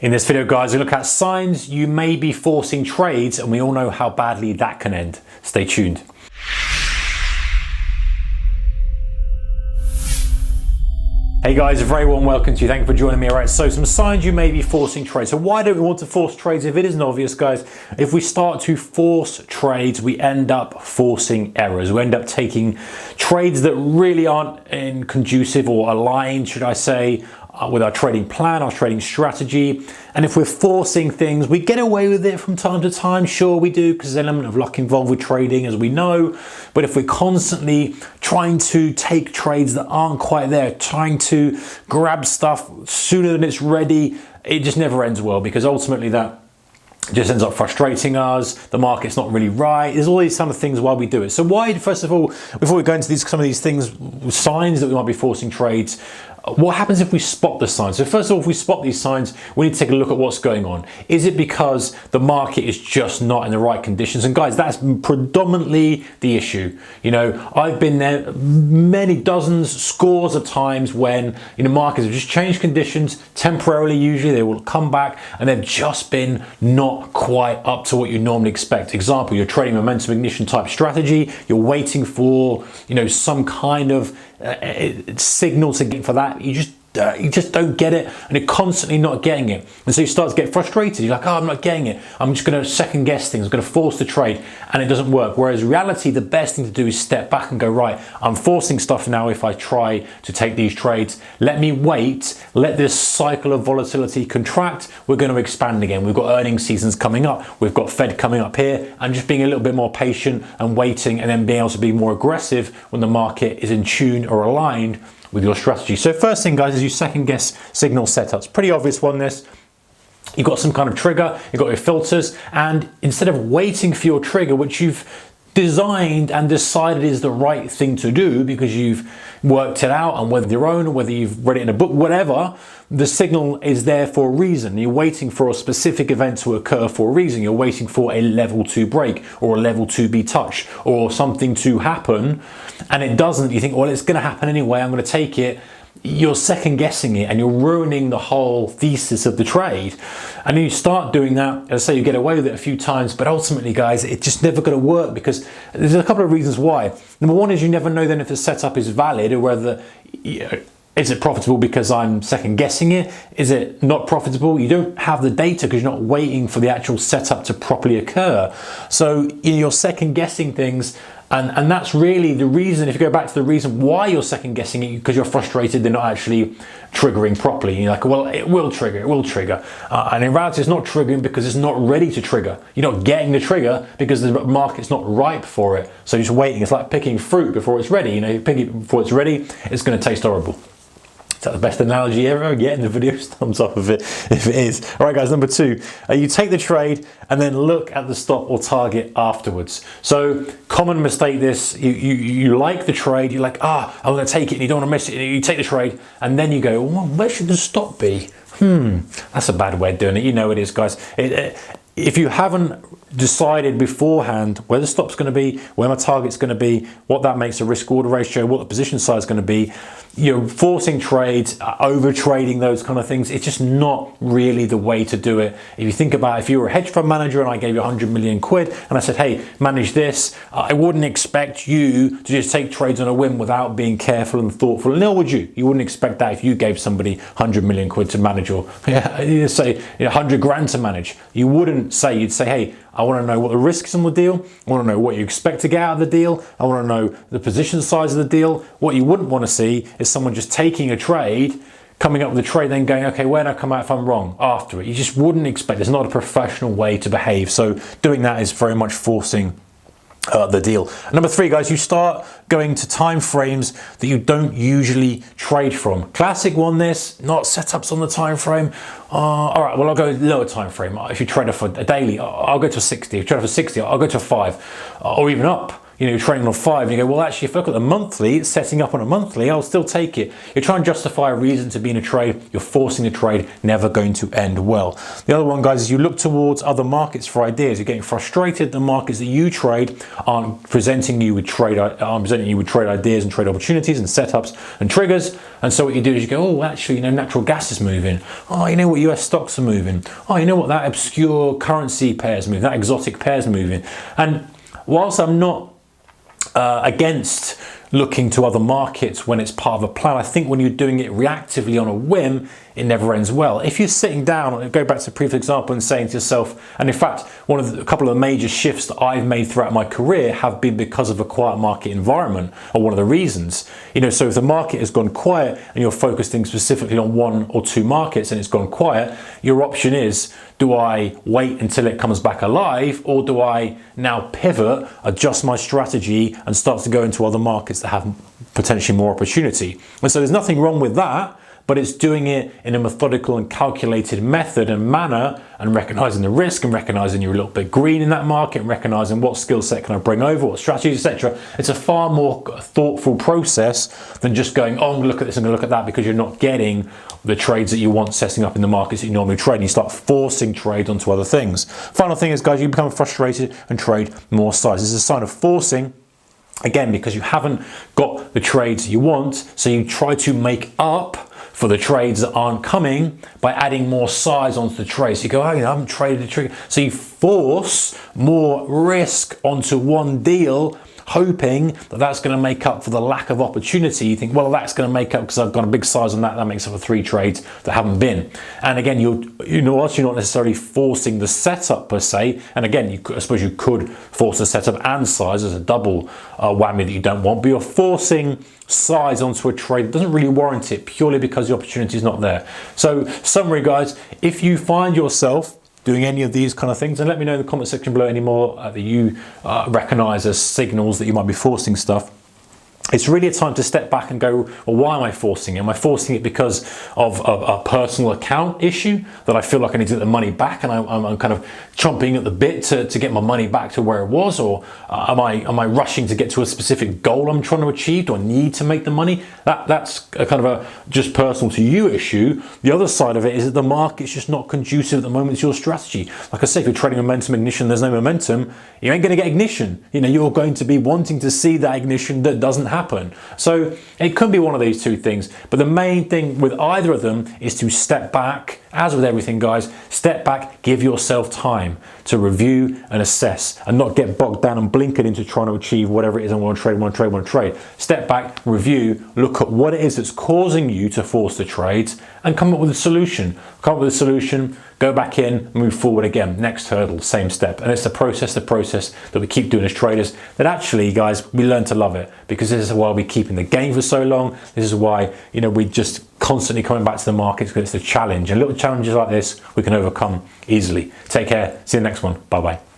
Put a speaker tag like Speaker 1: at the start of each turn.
Speaker 1: In this video, guys, we look at signs you may be forcing trades, and we all know how badly that can end. Stay tuned. Hey guys, a very warm welcome to you. Thank you for joining me. All right, so some signs you may be forcing trades. So why don't we want to force trades if it isn't obvious, guys? If we start to force trades, we end up forcing errors. We end up taking trades that really aren't in conducive or aligned, should I say, with our trading plan, our trading strategy. And if we're forcing things, we get away with it from time to time. Sure, we do, because there's an element of luck involved with trading, as we know. But if we're constantly trying to take trades that aren't quite there, trying to grab stuff sooner than it's ready, it just never ends well, because ultimately that just ends up frustrating us. The market's not really right. There's all these kind of things why we do it. So why, first of all, before we go into some of these things, signs that we might be forcing trades, what happens if we spot the signs? So first of all, if we spot these signs, we need to take a look at what's going on. Is it because the market is just not in the right conditions? And guys, that's predominantly the issue. You know, I've been there many dozens, scores of times when, you know, markets have just changed conditions temporarily. Usually they will come back and they've just been not quite up to what you normally expect. Example, you're trading momentum ignition type strategy. You're waiting for, you know, some kind of signal to get for that. You just don't get it, and you're constantly not getting it, and so you start to get frustrated. You're like, oh, I'm not getting it, I'm just going to second guess things, I'm going to force the trade, and it doesn't work. Whereas reality, the best thing to do is step back and go, right, I'm forcing stuff now. If I try to take these trades, let me wait, let this cycle of volatility contract. We're going to expand again. We've got earnings seasons coming up, we've got Fed coming up here, and just being a little bit more patient and waiting, and then being able to be more aggressive when the market is in tune or aligned with your strategy. So first thing, guys, is you second guess signal setups. Pretty obvious one, this. You've got some kind of trigger, you've got your filters, and instead of waiting for your trigger, which you've designed and decided is the right thing to do because you've worked it out, and whether your own or whether you've read it in a book, whatever, the signal is there for a reason. You're waiting for a specific event to occur for a reason. You're waiting for a level 2 break or a level 2 be touched or something to happen, and it doesn't. You think, well, it's going to happen anyway, I'm going to take it. You're second guessing it, and you're ruining the whole thesis of the trade. And then you start doing that, as I say, you get away with it a few times, but ultimately, guys, it's just never going to work, because there's a couple of reasons why. Number one is you never know then if the setup is valid, or whether, you know, is it profitable because I'm second guessing it? Is it not profitable? You don't have the data because you're not waiting for the actual setup to properly occur. So you're second guessing things. And that's really the reason, if you go back to the reason why you're second guessing it, because you're frustrated they're not actually triggering properly. You're like, well, it will trigger, it will trigger. And in reality, it's not triggering because it's not ready to trigger. You're not getting the trigger because the market's not ripe for it. So you're just waiting. It's like picking fruit before it's ready. You know, you pick it before it's ready, it's going to taste horrible. Is that the best analogy ever? Get in the video, thumbs up if it is. All right, guys, number two, you take the trade and then look at the stop or target afterwards. So common mistake this, you like the trade, you're like, I'm going to take it, and you don't want to miss it. You take the trade and then you go, well, where should the stop be? That's a bad way of doing it. You know it is, guys. If you haven't decided beforehand where the stop's going to be, where my target's going to be, what that makes a risk order ratio, what the position size is going to be, you're forcing trades, over trading, those kind of things. It's just not really the way to do it. If you think about, if you were a hedge fund manager and I gave you 100 million quid and I said, hey, manage this, I wouldn't expect you to just take trades on a whim without being careful and thoughtful. Nor would you. You wouldn't expect that if you gave somebody 100 million quid to manage, or you say 100 grand to manage. You wouldn't say, you'd say, hey, I want to know what the risks on the deal. I want to know what you expect to get out of the deal. I want to know the position size of the deal. What you wouldn't want to see is someone just taking a trade, coming up with a trade, then going, okay, where do I come out if I'm wrong after it? You just wouldn't expect. It's not a professional way to behave. So doing that is very much forcing the deal. Number three, guys, you start going to time frames that you don't usually trade from. Classic one, this, not setups on the time frame. All right, well, I'll go lower time frame. If you trade for a daily, I'll go to 60. If you trade for 60, I'll go to 5, or even up. you're trading on 5, and you go, well, actually, if I look at the monthly, it's setting up on a monthly, I'll still take it. You're trying to justify a reason to be in a trade, you're forcing the trade, never going to end well. The other one, guys, is you look towards other markets for ideas. You're getting frustrated the markets that you trade aren't presenting you with trade ideas and trade opportunities and setups and triggers. And so what you do is you go, oh, actually, natural gas is moving. Oh, you know what, US stocks are moving. Oh, you know what, that obscure currency pair is moving, that exotic pair is moving. And whilst I'm not against looking to other markets when it's part of a plan, I think when you're doing it reactively on a whim, it never ends well. If you're sitting down, go back to the previous example and saying to yourself, and in fact, a couple of the major shifts that I've made throughout my career have been because of a quiet market environment, or one of the reasons. So if the market has gone quiet and you're focusing specifically on 1 or 2 markets and it's gone quiet, your option is, do I wait until it comes back alive, or do I now pivot, adjust my strategy and start to go into other markets that have potentially more opportunity? And so there's nothing wrong with that, but it's doing it in a methodical and calculated method and manner, and recognizing the risk and recognizing you're a little bit green in that market and recognizing what skill set can I bring over, what strategies, etc. It's a far more thoughtful process than just going, oh, I'm going to look at this, I'm going to look at that, because you're not getting the trades that you want setting up in the markets that you normally trade, and you start forcing trade onto other things. Final thing is, guys, you become frustrated and trade more size. This is a sign of forcing. Again, because you haven't got the trades you want, so you try to make up for the trades that aren't coming by adding more size onto the trade. So you go, oh, I haven't traded a trigger. So you force more risk onto one deal, hoping that that's going to make up for the lack of opportunity. You think, well, that's going to make up because I've got a big size on that. That makes up for 3 trades that haven't been. And again, whilst you're not necessarily forcing the setup per se, and again, I suppose you could force the setup and size as a double whammy that you don't want, but you're forcing size onto a trade that doesn't really warrant it, purely because the opportunity is not there. So, summary, guys, if you find yourself doing any of these kind of things, and let me know in the comment section below any more that you recognize as signals that you might be forcing stuff. It's really a time to step back and go, well, why am I forcing it? Am I forcing it because of a personal account issue that I feel like I need to get the money back, and I'm kind of chomping at the bit to get my money back to where it was? Or am I rushing to get to a specific goal I'm trying to achieve? Do I need to make the money? That's a kind of a just personal to you issue. The other side of it is that the market's just not conducive at the moment to your strategy. Like I said, if you're trading momentum ignition, there's no momentum, you ain't going to get ignition. You're going to be wanting to see that ignition that doesn't happen. So it could be one of these 2 things, but the main thing with either of them is to step back. As with everything, guys, step back, give yourself time to review and assess, and not get bogged down and blinkered into trying to achieve whatever it is I want to trade. Step back, review, look at what it is that's causing you to force the trades, and come up with a solution. Go back in, move forward again. Next hurdle, same step. And it's the process that we keep doing as traders, that actually, guys, we learn to love it, because this is why we keep in the game for so long. This is why, we just constantly coming back to the markets, because it's a challenge. And little challenges like this, we can overcome easily. Take care. See you in the next one. Bye-bye.